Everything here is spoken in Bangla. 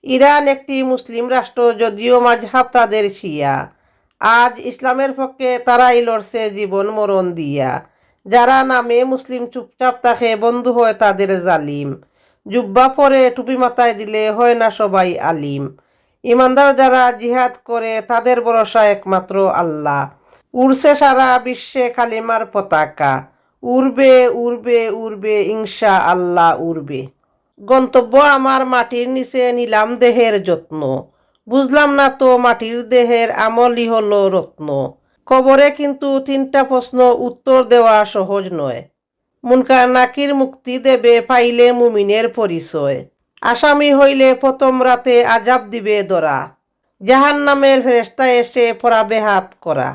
ইরান একটি মুসলিম রাষ্ট্র, যদিও মাযহাব তাদের শিয়া। আজ ইসলামের পক্ষে তারাই লড়ছে জীবন মরণ দিয়া। যারা নামে মুসলিম চুপচাপ থাকে, বন্ধু হয় তাদের জালিম। জুব্বা পরে টুপি মাথায় দিলে হয় না সবাই আলিম। ইমানদার যারা জিহাদ করে, তাদের ভরসা একমাত্র আল্লাহ। উড়ছে সারা বিশ্বে কালিমার পতাকা, উড়বে উড়বে উড়বে ইনশা আল্লাহ উড়বে। গন্তব্য আমার মাটির নিচে, নিলাম দেহের যত্ন। বুঝলাম না তো মাটির দেহের আমলই হলো রত্ন। কবরে কিন্তু 3টা প্রশ্ন, উত্তর দেওয়া সহজ নয়। মুনকার নাকির মুক্তি দেবে পাইলে মুমিনের পরিচয়। আসামি হইলে প্রথম রাতে আজাব দিবে ধরা, জাহান্নামের ফেরেশতা এসে পড়াবে হাত করা।